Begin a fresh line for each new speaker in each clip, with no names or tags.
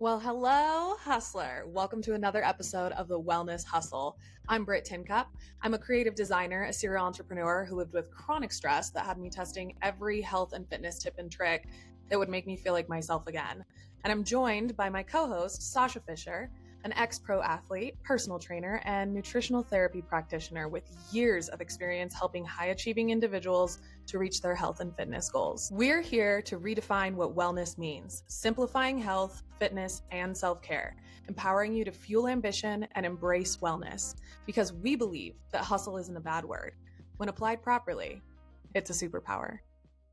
Well, hello, hustler. Welcome to another episode of the Wellness Hustle. I'm Brit Tincup. I'm a creative designer, a serial entrepreneur who lived with chronic stress that had me testing every health and fitness tip and trick that would make me feel like myself again. And I'm joined by my co-host, Sasha Fisher, an ex-pro athlete, personal trainer, and nutritional therapy practitioner with years of experience helping high-achieving individuals to reach their health and fitness goals. We're here to redefine what wellness means, simplifying health, fitness, and self-care, empowering you to fuel ambition and embrace wellness, because we believe that hustle isn't a bad word. When applied properly, it's a superpower.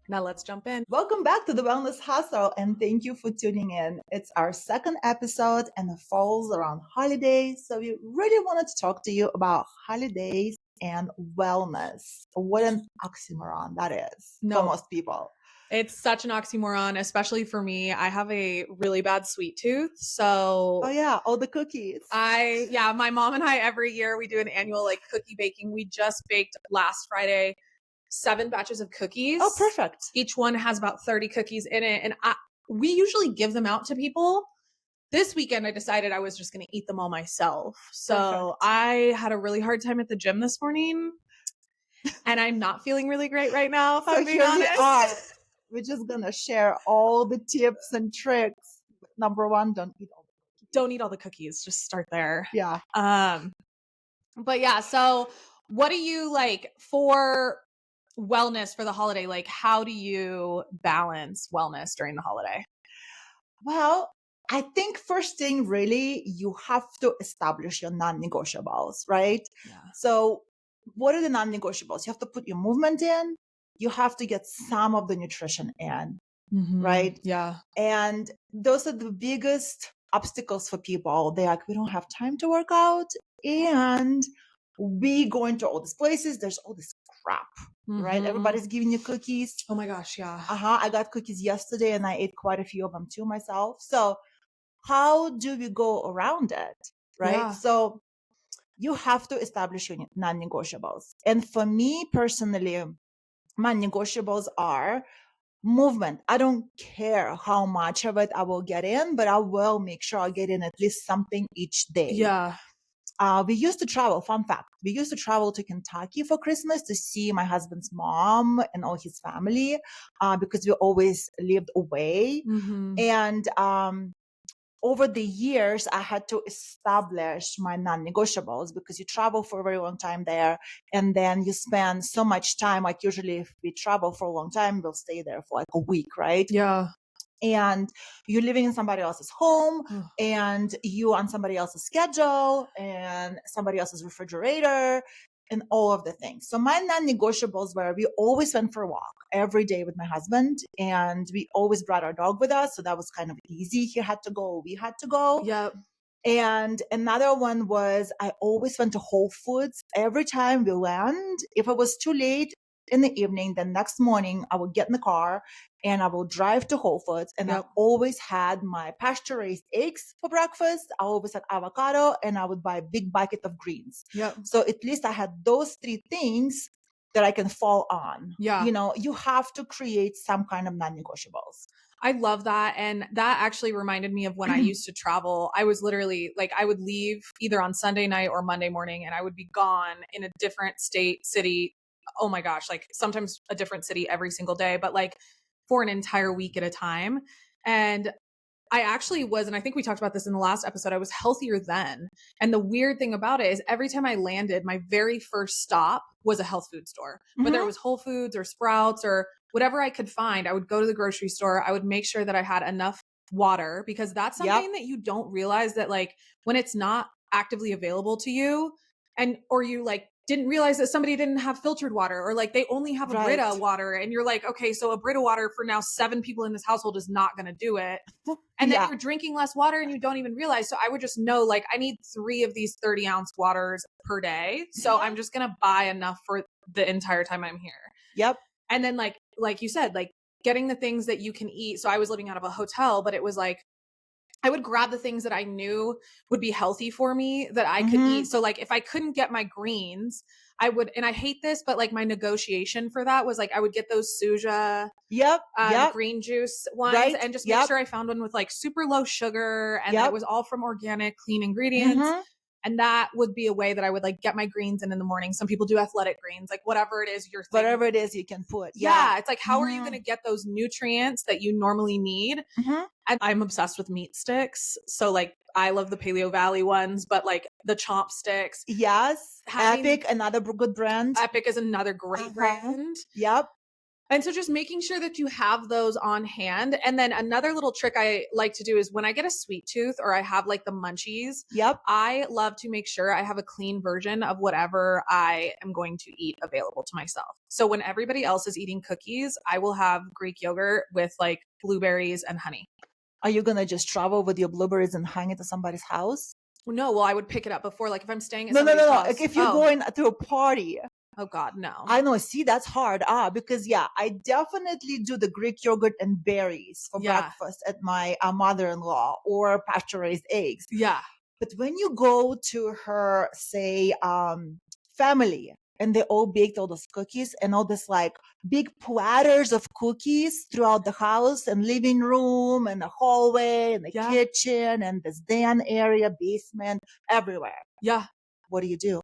Now let's jump in.
Welcome back to the Wellness Hustle, and thank you for tuning in. It's our second episode and it falls around holidays. So we really wanted to talk to you about holidays and wellness. What an oxymoron that is for most people.
It's such an oxymoron, especially for me. I have a really bad sweet tooth. So
oh yeah, all the cookies.
My mom and I, every year we do an annual cookie baking. We just baked last Friday 7 batches of cookies.
Oh, perfect.
Each one has about 30 cookies in it. And we usually give them out to people. This weekend, I decided I was just going to eat them all myself. So
Perfect.
I had a really hard time at the gym this morning. And I'm not feeling really great right now, if I'm being honest.
We're just going to share all the tips and tricks. Number one, don't eat all the cookies.
Just start there.
Yeah.
But yeah, so what do you like for wellness for the holiday? Like, how do you balance wellness during the holiday?
Well, I think first thing, really, you have to establish your non-negotiables, right?
Yeah.
So what are the non-negotiables? You have to put your movement in. You have to get some of the nutrition in, right?
Yeah.
And those are the biggest obstacles for people. They're like, we don't have time to work out. And we go into all these places. There's all this crap, right? Everybody's giving you cookies.
Oh my gosh. Yeah.
I got cookies yesterday and I ate quite a few of them too myself. So how do we go around it, right?
Yeah.
So you have to establish your non-negotiables. And for me personally, my negotiables are movement. I don't care how much of it I will get in, but I will make sure I get in at least something each day.
Yeah.
We used to travel, fun fact, we used to travel to Kentucky for Christmas to see my husband's mom and all his family, because we always lived away. And over the years, I had to establish my non-negotiables because you travel for a very long time there. And then you spend so much time, like usually if we travel for a long time, we'll stay there for like a week, right?
Yeah.
And you're living in somebody else's home and you on somebody else's schedule and somebody else's refrigerator and all of the things. So my non-negotiables were we always went for a walk every day with my husband and we always brought our dog with us. So that was kind of easy. He had to go, we had to go.
Yep.
And another one was I always went to Whole Foods every time we land. If it was too late in the evening, the next morning I would get in the car and I will drive to Whole Foods. And I always had my pasture-raised eggs for breakfast. I always had avocado and I would buy a big bucket of greens.
Yep.
So at least I had those 3 things that I can fall on.
Yeah.
You know, you have to create some kind of non-negotiables.
I love that. And that actually reminded me of when I used to travel. I was literally I would leave either on Sunday night or Monday morning and I would be gone in a different state, city. Oh my gosh, sometimes a different city every single day, but for an entire week at a time. And I actually was, and I think we talked about this in the last episode, I was healthier then. And the weird thing about it is every time I landed, my very first stop was a health food store. Whether it was Whole Foods or Sprouts or whatever I could find, I would go to the grocery store. I would make sure that I had enough water because that's something that you don't realize that when it's not actively available to you or you didn't realize that somebody didn't have filtered water or they only have a Brita water and you're okay, so a Brita water for now 7 people in this household is not going to do it. And then you're drinking less water and you don't even realize. So I would just know I need 3 of these 30-ounce waters per day. So I'm just going to buy enough for the entire time I'm here.
Yep.
And then like you said, getting the things that you can eat. So I was living out of a hotel, but it was I would grab the things that I knew would be healthy for me that I could eat. So like if I couldn't get my greens, I would, and I hate this, but like my negotiation for that was like I would get those Suja green juice ones and just make sure I found one with like super low sugar and that it was all from organic, clean ingredients. And that would be a way that I would like get my greens in the morning. Some people do athletic greens, like whatever it is your thing.
Whatever it is you can put.
Yeah. It's like, how are you going to get those nutrients that you normally need? And I'm obsessed with meat sticks. So like I love the Paleo Valley ones, but like the chopsticks.
Yes. Epic, another good brand.
Epic is another great brand.
Yep.
And so just making sure that you have those on hand. And then another little trick I like to do is when I get a sweet tooth or I have like the munchies, I love to make sure I have a clean version of whatever I am going to eat available to myself. So when everybody else is eating cookies, I will have Greek yogurt with like blueberries and honey.
Are you going to just travel with your blueberries and hang it to somebody's house?
No, well, I would pick it up before, like if I'm staying at somebody's house.
Like if you're going to a party.
Oh God, no.
I know. See, that's hard. Because I definitely do the Greek yogurt and berries for breakfast at my mother-in-law or pasture-raised eggs.
Yeah.
But when you go to her, say, family, and they all baked all those cookies and all this like big platters of cookies throughout the house and living room and the hallway and the kitchen and this den area, basement, everywhere.
Yeah.
What do?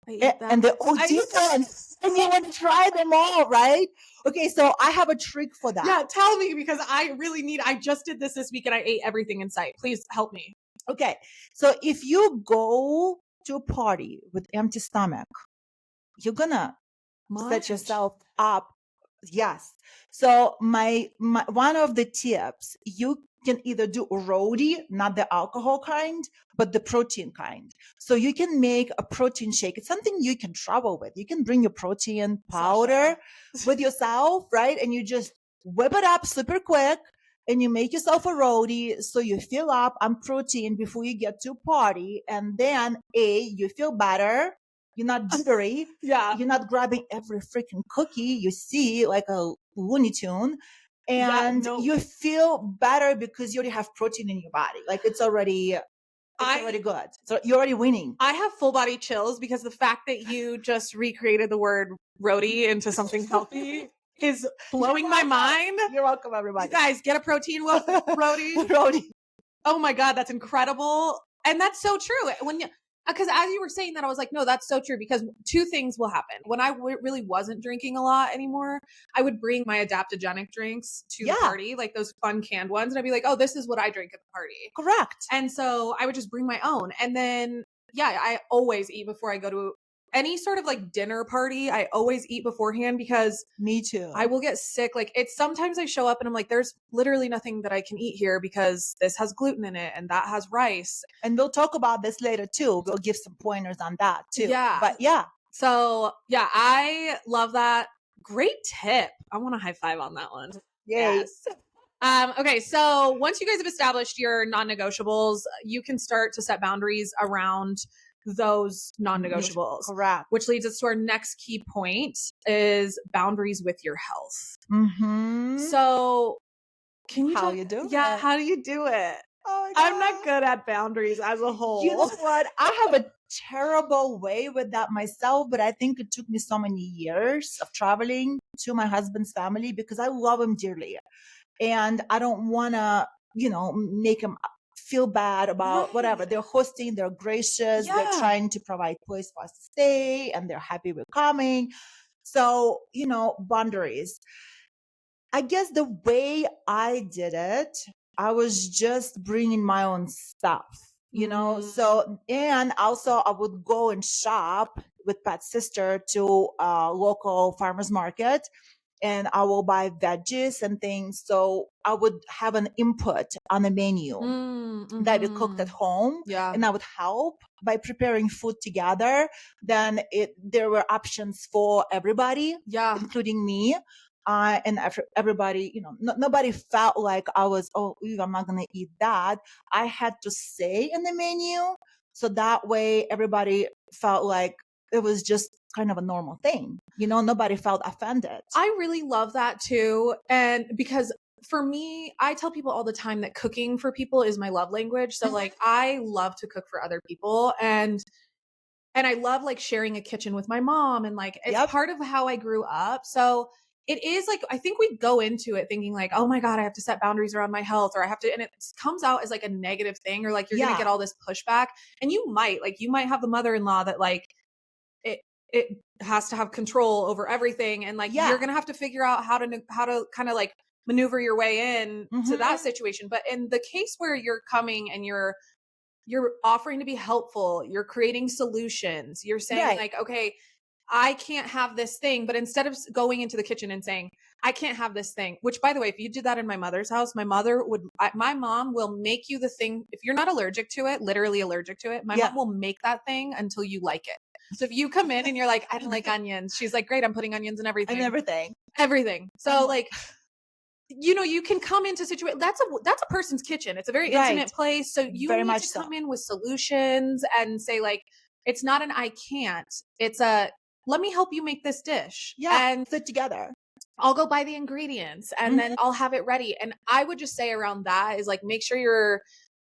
And
they're all different. And you want to try them all, right? Okay, so I have a trick for that.
Yeah, tell me, because I just did this week and I ate everything in sight. Please help me.
Okay, so if you go to a party with empty stomach, you're gonna set yourself up. Yes. So my one of the tips, you can either do roti, not the alcohol kind, but the protein kind. So you can make a protein shake. It's something you can travel with. You can bring your protein powder with yourself, right? And you just whip it up super quick and you make yourself a roti. So you fill up on protein before you get to a party. And then you feel better. You're not jittery. You're not grabbing every freaking cookie you see like a Looney Tune. And you feel better because you already have protein in your body. Like it's already good. So you're already winning.
I have full body chills because the fact that you just recreated the word roti into something healthy is blowing my mind.
You're welcome, everybody.
You guys, get a protein roti. Oh my God, that's incredible. And that's so true. Because as you were saying that, I was like, no, that's so true, because two things will happen. When I really wasn't drinking a lot anymore, I would bring my adaptogenic drinks to the party, like those fun canned ones. And I'd be like, oh, this is what I drink at the party.
Correct.
And so I would just bring my own. And then, I always eat before I go to any sort of like dinner party. I always eat beforehand because
me too.
I will get sick. Like sometimes I show up and I'm like, there's literally nothing that I can eat here because this has gluten in it and that has rice.
And we'll talk about this later too. We'll give some pointers on that too.
Yeah.
But
so I love that. Great tip. I want to high five on that one.
Yay.
Yes. Okay. So once you guys have established your non-negotiables, you can start to set boundaries around those non-negotiables.
Correct.
Which leads us to our next key point is boundaries with your health.
Mm-hmm.
So
how you do
it? How do you do it?
Oh,
I'm not good at boundaries as a whole.
You know what? I have a terrible way with that myself, but I think it took me so many years of traveling to my husband's family because I love him dearly. And I don't want to, make him feel bad about whatever. They're hosting, they're gracious, they're trying to provide place for us to stay, and they're happy we're coming. So, boundaries. I guess the way I did it, I was just bringing my own stuff, so, and also I would go and shop with Pat's sister to a local farmer's market. And I will buy veggies and things. So I would have an input on the menu that we cooked at home.
Yeah.
And I would help by preparing food together. Then there were options for everybody, including me. And everybody, nobody felt like I was, I'm not going to eat that. I had to say in the menu. So that way everybody felt like it was just kind of a normal thing. Nobody felt offended.
I really love that too. And because for me, I tell people all the time that cooking for people is my love language. So like I love to cook for other people, and I love like sharing a kitchen with my mom, and like it's
Yep.
part of how I grew up. So it is like, I think we go into it thinking like, oh my God, I have to set boundaries around my health, or I have to, and it comes out as like a negative thing, or like you're going to get all this pushback. And you might have the mother-in-law that like it has to have control over everything. And like, you're going to have to figure out how to kind of like maneuver your way in to that situation. But in the case where you're coming and you're offering to be helpful, you're creating solutions, you're saying like, okay, I can't have this thing. But instead of going into the kitchen and saying, I can't have this thing, which by the way, if you did that in my mother's house, my mom will make you the thing. If you're not allergic to it, literally allergic to it, my mom will make that thing until you like it. So if you come in and you're like, I don't like onions, she's like, great, I'm putting onions in everything. Everything. So like, you can come into situation. That's a person's kitchen. It's a very intimate place. So you very need to come in with solutions and say like, it's not an, I can't, it's a, let me help you make this dish.
And sit together.
I'll go buy the ingredients and then I'll have it ready. And I would just say around that is like, make sure you're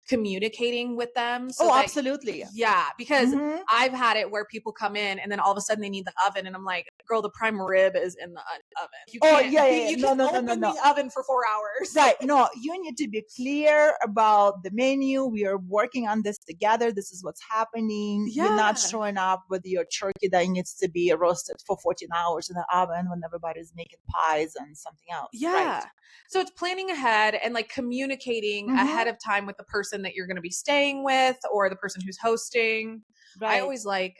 communicating with them. So
absolutely.
Yeah. Because I've had it where people come in and then all of a sudden they need the oven. And I'm like, girl, the prime rib is in the oven. You can't, you can open the oven for 4 hours.
Right. No, you need to be clear about the menu. We are working on this together. This is what's happening. You're not showing up with your turkey that needs to be roasted for 14 hours in the oven when everybody's making pies and something else.
Yeah. Right. So it's planning ahead and like communicating ahead of time with the person that you're going to be staying with or the person who's hosting. Right. I always like,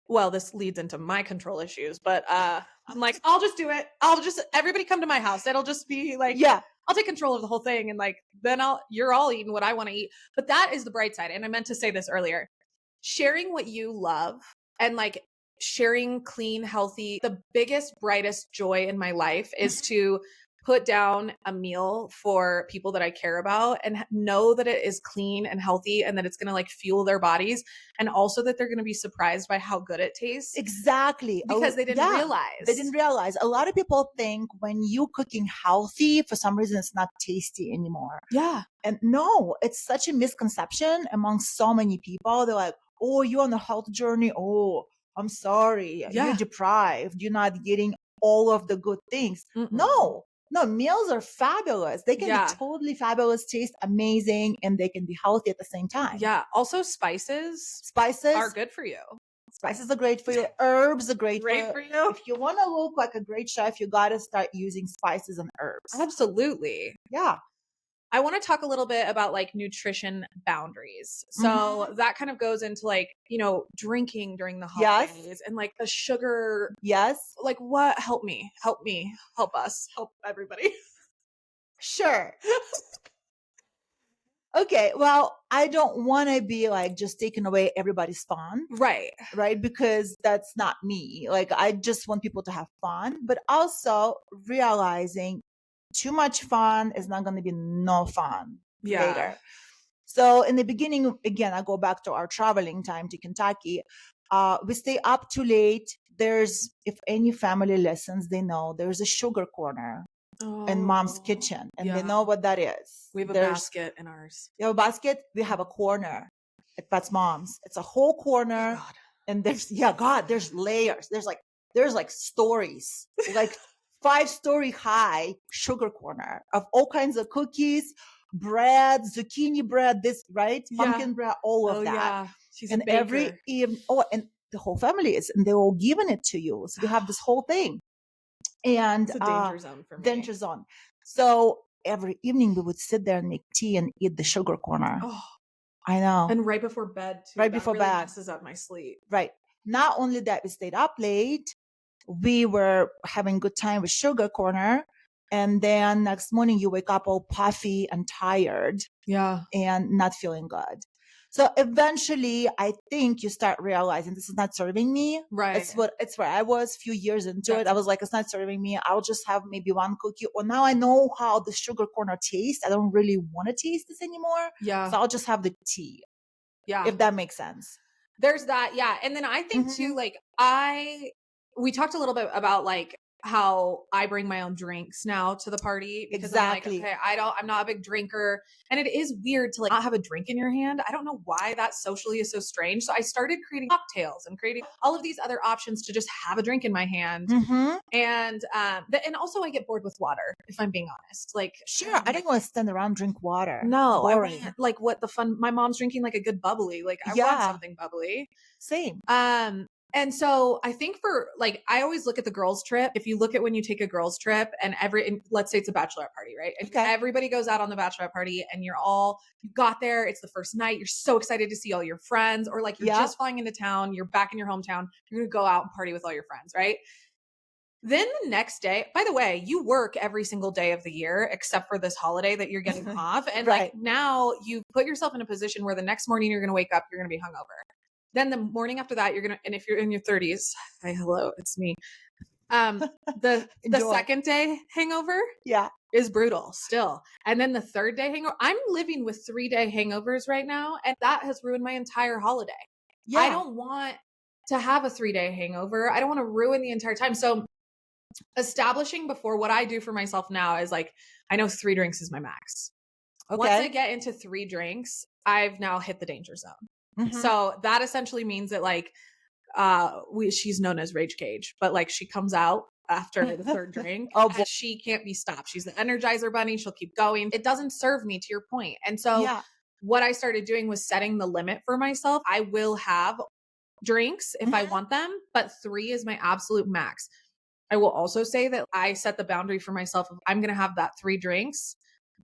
well, this leads into my control issues, but I'm like, I'll just do it. Everybody come to my house. It'll just be like, I'll take control of the whole thing. And like, then you're all eating what I want to eat. But that is the bright side. And I meant to say this earlier, sharing what you love and like sharing clean, healthy, the biggest, brightest joy in my life is to put down a meal for people that I care about and know that it is clean and healthy and that it's going to like fuel their bodies. And also that they're going to be surprised by how good it tastes.
Exactly.
Because they didn't realize.
They didn't realize. A lot of people think when you cooking healthy, for some reason, it's not tasty anymore.
Yeah.
And no, it's such a misconception among so many people. They're like, oh, you're on a health journey. Oh, I'm sorry. You're deprived. You're not getting all of the good things. No, meals are fabulous. They can be totally fabulous, taste amazing, and they can be healthy at the same time.
Yeah. Also, spices are good for you.
Spices are great for you. Herbs are great for you. If you want to look like a great chef, you got to start using spices and herbs.
Absolutely.
Yeah.
I want to talk a little bit about like nutrition boundaries. So that kind of goes into like, drinking during the holidays and like the sugar.
Yes.
Like what? Help us, help everybody.
Sure. Okay. Well, I don't want to be like just taking away everybody's fun.
Right.
Right. Because that's not me. Like I just want people to have fun, but also realizing too much fun is not going to be no fun later. So in the beginning, again, I go back to our traveling time to Kentucky. We stay up too late. If any family listens, they know there's a sugar corner in mom's kitchen and they know what that is.
We have a basket in ours.
You have a basket? We have a corner at Pat's mom's. It's a whole corner.
Oh, God.
And there's layers. There's like stories, like 5-story high sugar corner of all kinds of cookies, bread, zucchini bread, pumpkin bread, all of that. Yeah.
She's a baker.
Every evening, and the whole family is, and they're all giving it to you. So we have this whole thing. And
it's a danger zone for me.
Danger zone. So every evening we would sit there and make tea and eat the sugar corner.
Oh,
I know.
And right before bed too.
Right before bed.
Messes up my sleep.
Right. Not only that, we stayed up late. We were having good time with sugar corner. And then next morning you wake up all puffy and tired.
Yeah.
And not feeling good. So eventually I think you start realizing this is not serving me.
Right.
It's where I was a few years into it. I was like, it's not serving me. I'll just have maybe one cookie. Or now I know how the sugar corner tastes. I don't really want to taste this anymore.
Yeah.
So I'll just have the tea.
Yeah.
If that makes sense.
There's that. Yeah. And then I think too, like we talked a little bit about like how I bring my own drinks now to the party because
Exactly.
I'm like, okay, I'm not a big drinker. And it is weird to like not have a drink in your hand. I don't know why that socially is so strange. So I started creating cocktails and creating all of these other options to just have a drink in my hand. And also I get bored with water, if I'm being honest. Like,
sure, I don't want to stand around drink water.
No,
boring.
I want like what the fun. My mom's drinking like a good bubbly. Like I want something bubbly.
Same.
And so I think for like, I always look at the girls trip. If you look at when you take a girls trip and let's say it's a bachelorette party, right? And everybody goes out on the bachelorette party and you got there. It's the first night. You're so excited to see all your friends, or like you're just flying into town. You're back in your hometown. You're going to go out and party with all your friends, right? Then the next day, by the way, you work every single day of the year, except for this holiday that you're getting off. And like now you put yourself in a position where the next morning you're going to wake up, you're going to be hungover. Then the morning after that, and if you're in your 30s, hi, hello, it's me. The second day hangover is brutal still. And then the third day hangover, I'm living with 3-day hangovers right now. And that has ruined my entire holiday. Yeah. I don't want to have a 3-day hangover. I don't want to ruin the entire time. So establishing before, what I do for myself now is like, I know 3 drinks is my max. Okay. Once I get into 3 drinks, I've now hit the danger zone. So that essentially means that like, she's known as Rage Cage, but like she comes out after the 3rd drink. She can't be stopped. She's the Energizer Bunny. She'll keep going. It doesn't serve me, to your point. And so what I started doing was setting the limit for myself. I will have drinks if I want them, but 3 is my absolute max. I will also say that I set the boundary for myself of I'm going to have that 3 drinks,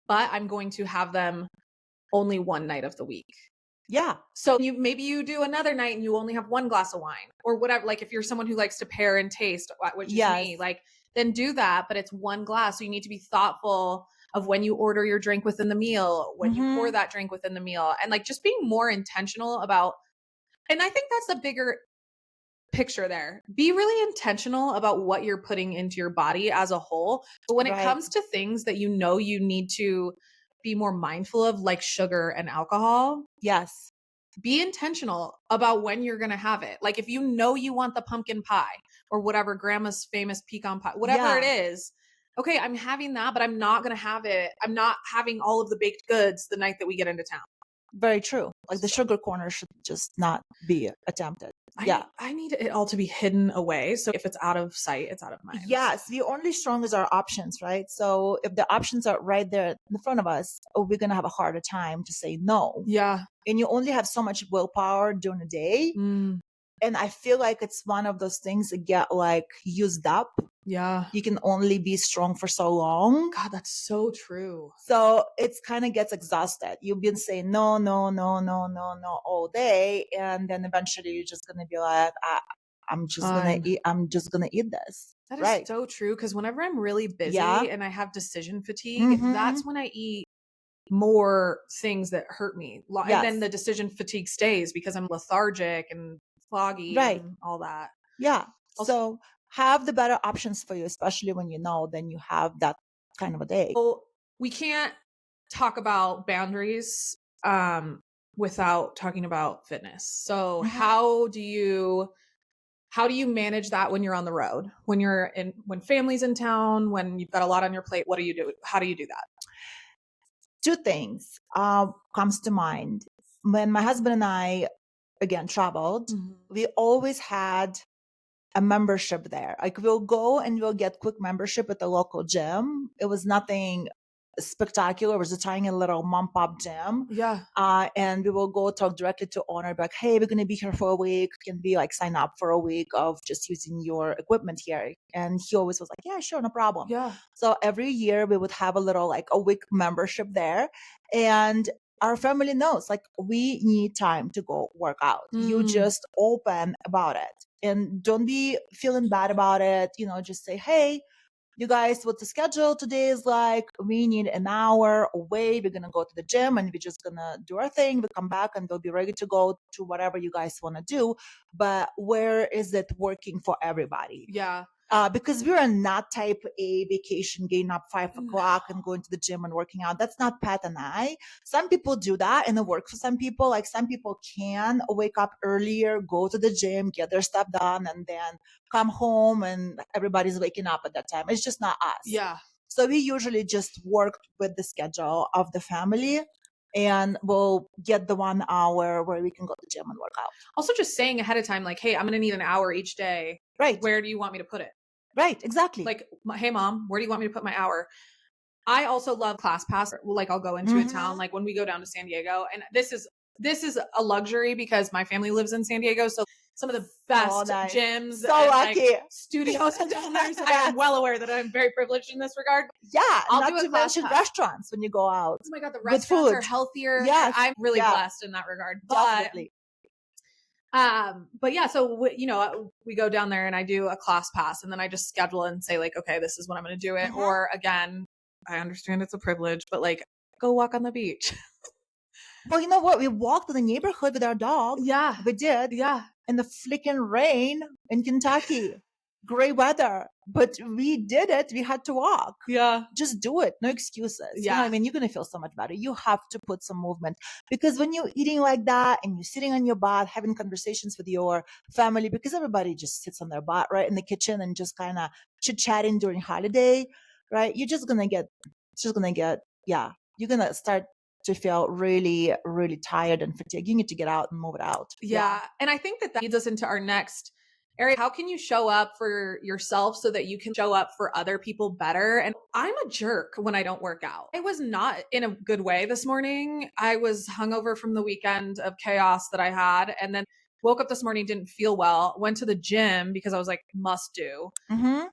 but I'm going to have them only one night of the week. Yeah. So maybe you do another night and you only have 1 glass of wine or whatever. Like if you're someone who likes to pair and taste, which is me, like then do that, but it's 1 glass. So you need to be thoughtful of when you order your drink within the meal, when you pour that drink within the meal, and like just being more intentional about, and I think that's the bigger picture there. Be really intentional about what you're putting into your body as a whole. But when it comes to things that you know you need to be more mindful of, like sugar and alcohol. Yes. Be intentional about when you're going to have it. Like if you know you want the pumpkin pie or whatever, grandma's famous pecan pie, whatever it is. Okay, I'm having that, but I'm not going to have it. I'm not having all of the baked goods the night that we get into town. Very true. Like the sugar corner should just not be attempted. I need it all to be hidden away. So if it's out of sight, it's out of mind. Yes. We're only strong as our options, right? So if the options are right there in front of us, we're going to have a harder time to say no. Yeah. And you only have so much willpower during the day. And I feel like it's one of those things that get like used up. Yeah. You can only be strong for so long. God, that's so true. So it's kind of gets exhausted. You've been saying no all day. And then eventually you're just going to be like, I'm just going to eat this. That is so true. Because whenever I'm really busy and I have decision fatigue, that's when I eat more things that hurt me. And then the decision fatigue stays because I'm lethargic and foggy and all that. Yeah. So have the better options for you, especially when you know, then you have that kind of a day. Well, we can't talk about boundaries without talking about fitness. So how do you manage that when you're on the road? When family's in town, when you've got a lot on your plate, what do you do? How do you do that? 2 things comes to mind. When my husband and I again traveled, we always had a membership there. Like we'll go and we'll get quick membership at the local gym. It was nothing spectacular. It was a tiny little mom pop gym. Yeah. And we will go talk directly to owner, be like, hey, we're going to be here for a week. Can we like sign up for a week of just using your equipment here? And he always was like, yeah, sure, no problem. Yeah. So every year we would have a week membership there. And our family knows, like, we need time to go work out. You just open about it and don't be feeling bad about it. Just say, hey, you guys, what the schedule today is like, we need an hour away. We're going to go to the gym and we're just going to do our thing. We come back and we'll be ready to go to whatever you guys want to do. But where is it working for everybody? Yeah.
because we're not type A vacation, getting up 5 o'clock and going to the gym and working out. That's not Pat and I. Some people do that and it works for some people. Like some people can wake up earlier, go to the gym, get their stuff done, and then come home and everybody's waking up at that time. It's just not us.
Yeah.
So we usually just work with the schedule of the family, and we'll get the 1 hour where we can go to the gym and work out.
Also just saying ahead of time, like, hey, I'm going to need an hour each day.
Right.
Where do you want me to put it?
Right. Exactly.
Like, hey, mom, where do you want me to put my hour? I also love class pass. Like I'll go into a town, like when we go down to San Diego, and this is a luxury because my family lives in San Diego. So some of the best gyms
so and lucky.
Like studios are down there. So I'm well aware that I'm very privileged in this regard.
Yeah. I'll not to mention restaurants when you go out.
Oh my God, the restaurants are healthier. Yes. I'm really blessed in that regard.
Definitely.
But yeah, so we go down there and I do a class pass and then I just schedule and say like, okay, this is when I'm going to do it. Or again, I understand it's a privilege, but like go walk on the beach.
Well, you know what? We walked in the neighborhood with our dog.
Yeah.
We did.
Yeah.
In the flicking rain in Kentucky. Great weather. But we did it. We had to walk.
Yeah.
Just do it. No excuses.
Yeah.
You know what I mean? You're going to feel so much better. You have to put some movement. Because when you're eating like that and you're sitting on your butt, having conversations with your family, because everybody just sits on their butt, right, in the kitchen and just kind of chit-chatting during holiday, right? You're just going to get, you're going to start to feel really, really tired and fatigued. You need to get out and move it out.
Yeah. And I think that leads us into our next area. How can you show up for yourself so that you can show up for other people better? And I'm a jerk when I don't work out. I was not in a good way this morning. I was hungover from the weekend of chaos that I had. And then woke up this morning, didn't feel well, went to the gym because I was like, must do.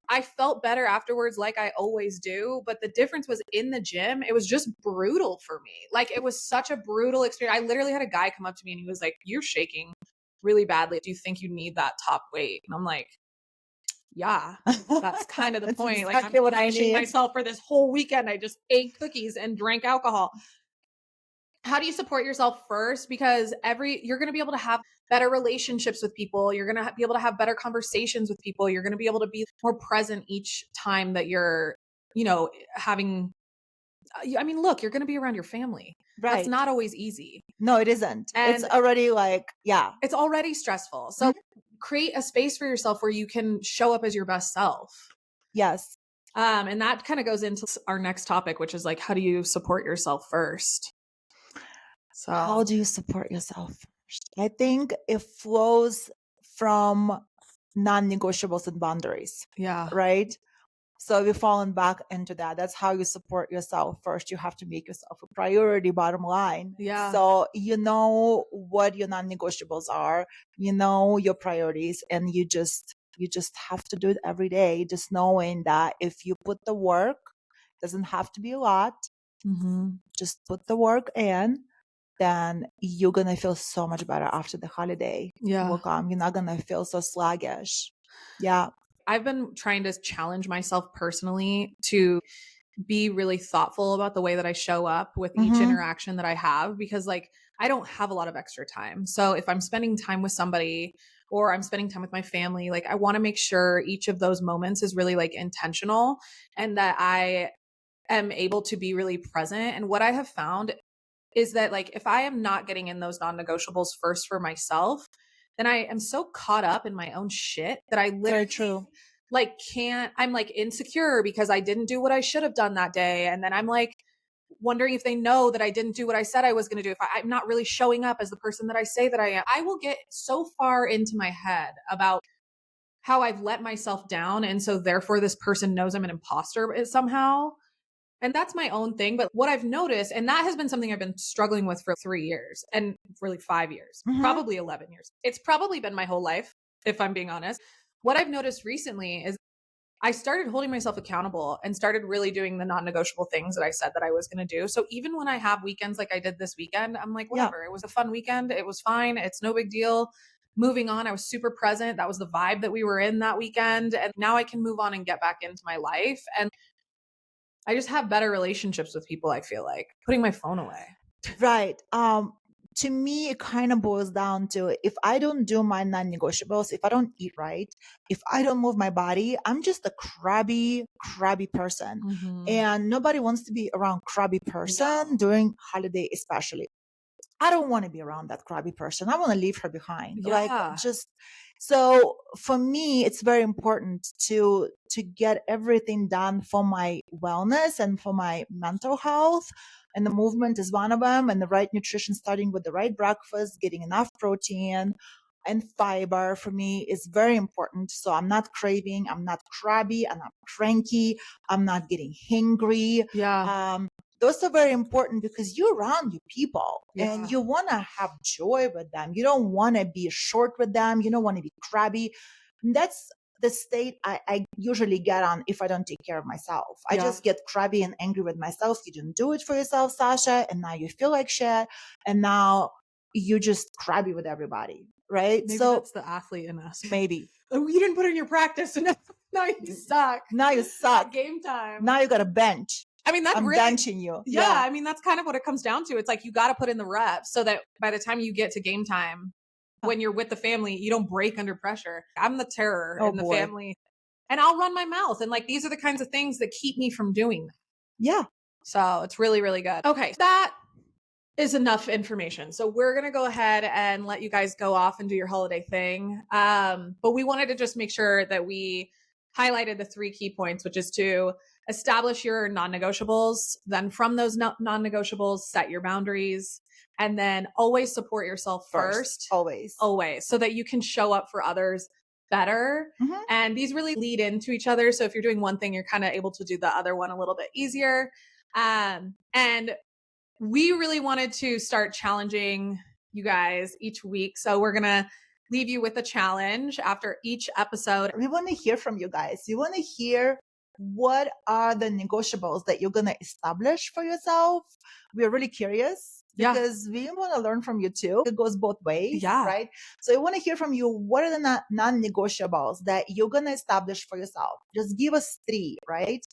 I felt better afterwards, like I always do. But the difference was in the gym, it was just brutal for me. Like it was such a brutal experience. I literally had a guy come up to me and he was like, you're shaking really badly. Do you think you need that top weight? And I'm like, yeah, that's kind of the point. Like I'm punishing myself for this whole weekend. I just ate cookies and drank alcohol. How do you support yourself first? Because you're going to be able to have better relationships with people. You're going to be able to have better conversations with people. You're going to be able to be more present each time that you're, having, I mean, look, you're going to be around your family. Right. That's not always easy.
No, it isn't. And it's already
it's already stressful. So create a space for yourself where you can show up as your best self.
Yes.
And that kind of goes into our next topic, which is like, how do you support yourself first? So
how do you support yourself first? I think it flows from non-negotiables and boundaries.
Yeah.
Right. So we've fallen back into that. That's how you support yourself first. You have to make yourself a priority, bottom line.
Yeah.
So you know what your non-negotiables are, you know your priorities, and you just have to do it every day. Just knowing that if you put the work, doesn't have to be a lot. Just put the work in, then you're going to feel so much better after the holiday.
Yeah.
Will come. You're not going to feel so sluggish. Yeah.
I've been trying to challenge myself personally to be really thoughtful about the way that I show up with each interaction that I have, because like I don't have a lot of extra time. So if I'm spending time with somebody or I'm spending time with my family, like I want to make sure each of those moments is really like intentional and that I am able to be really present. And what I have found is that like if I am not getting in those non-negotiables first for myself, then I am so caught up in my own shit that I literally I'm like insecure because I didn't do what I should have done that day. And then I'm like wondering if they know that I didn't do what I said I was going to do. If I'm not really showing up as the person that I say that I am, I will get so far into my head about how I've let myself down. And so therefore this person knows I'm an imposter somehow. And that's my own thing. But what I've noticed, and that has been something I've been struggling with for 3 years and really 5 years, probably 11 years. It's probably been my whole life, if I'm being honest. What I've noticed recently is I started holding myself accountable and started really doing the non-negotiable things that I said that I was going to do. So even when I have weekends like I did this weekend, I'm like, whatever, It was a fun weekend. It was fine. It's no big deal. Moving on, I was super present. That was the vibe that we were in that weekend. And now I can move on and get back into my life. And I just have better relationships with people, I feel like. Putting my phone away.
Right. to me, it kind of boils down to, if I don't do my non-negotiables, if I don't eat right, if I don't move my body, I'm just a crabby person. And nobody wants to be around crabby person during holiday, especially. I don't want to be around that crabby person. I want to leave her behind. Like, just, so for me, it's very important to get everything done for my wellness and for my mental health. And the movement is one of them, and the right nutrition, starting with the right breakfast, getting enough protein and fiber for me is very important. So I'm not craving, I'm not crabby, I'm not cranky, I'm not getting hangry. Those are very important because you're around your people and you want to have joy with them. You don't want to be short with them. You don't want to be crabby. And that's the state I usually get on if I don't take care of myself. I just get crabby and angry with myself. You didn't do it for yourself, Sasha. And now you feel like shit. And now you're just crabby with everybody. Right?
Maybe
so
that's the athlete in us.
Maybe.
Oh, you didn't put in your practice. And now you suck.
Now you suck.
At game time.
Now you got a bench.
I mean,
I'm
really,
benching you.
Yeah. I mean, that's kind of what it comes down to. It's like, you got to put in the reps so that by the time you get to game time, when you're with the family, you don't break under pressure. I'm the terror in the family, and I'll run my mouth. And like, these are the kinds of things that keep me from doing that.
Yeah.
So it's really, really good. Okay. That is enough information. So we're going to go ahead and let you guys go off and do your holiday thing. But we wanted to just make sure that we highlighted the 3 key points, which is to establish your non-negotiables. Then from those non-negotiables, set your boundaries, and then always support yourself first.
Always.
So that you can show up for others better. And these really lead into each other. So if you're doing one thing, you're kind of able to do the other one a little bit easier. And we really wanted to start challenging you guys each week. So we're going to leave you with a challenge after each episode.
We want to hear from you guys. We want to hear what are the negotiables that you're going to establish for yourself. We're really curious because we want to learn from you too. It goes both ways, right? So I want to hear from you. What are the non-negotiables that you're going to establish for yourself? Just give us 3, right?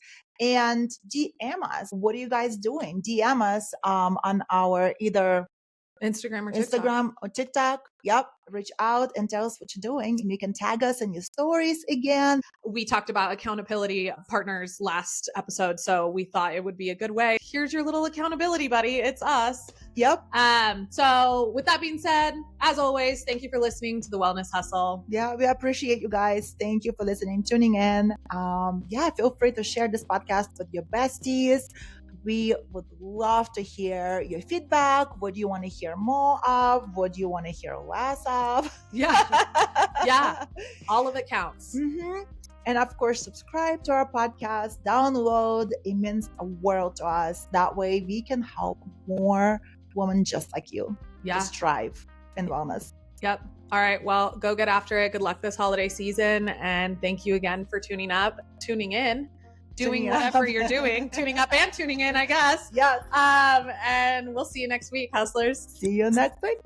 And DM us. What are you guys doing? DM us on our either
Instagram
or TikTok. Yep. Reach out and tell us what you're doing. And you can tag us in your stories again.
We talked about accountability partners last episode, so we thought it would be a good way. Here's your little accountability buddy. It's us.
Yep.
So with that being said, as always, thank you for listening to the Wellness Hustle.
Yeah, we appreciate you guys. Thank you for listening, tuning in. Feel free to share this podcast with your besties. We would love to hear your feedback. What do you want to hear more of? What do you want to hear less of?
Yeah. All of it counts.
And of course, subscribe to our podcast, download. It means a world to us. That way we can help more women just like you to strive in wellness.
Yep. All right. Well, go get after it. Good luck this holiday season. And thank you again for tuning in. Doing whatever you're doing, tuning up and tuning in, I guess.
Yes.
And we'll see you next week, hustlers.
See you next week.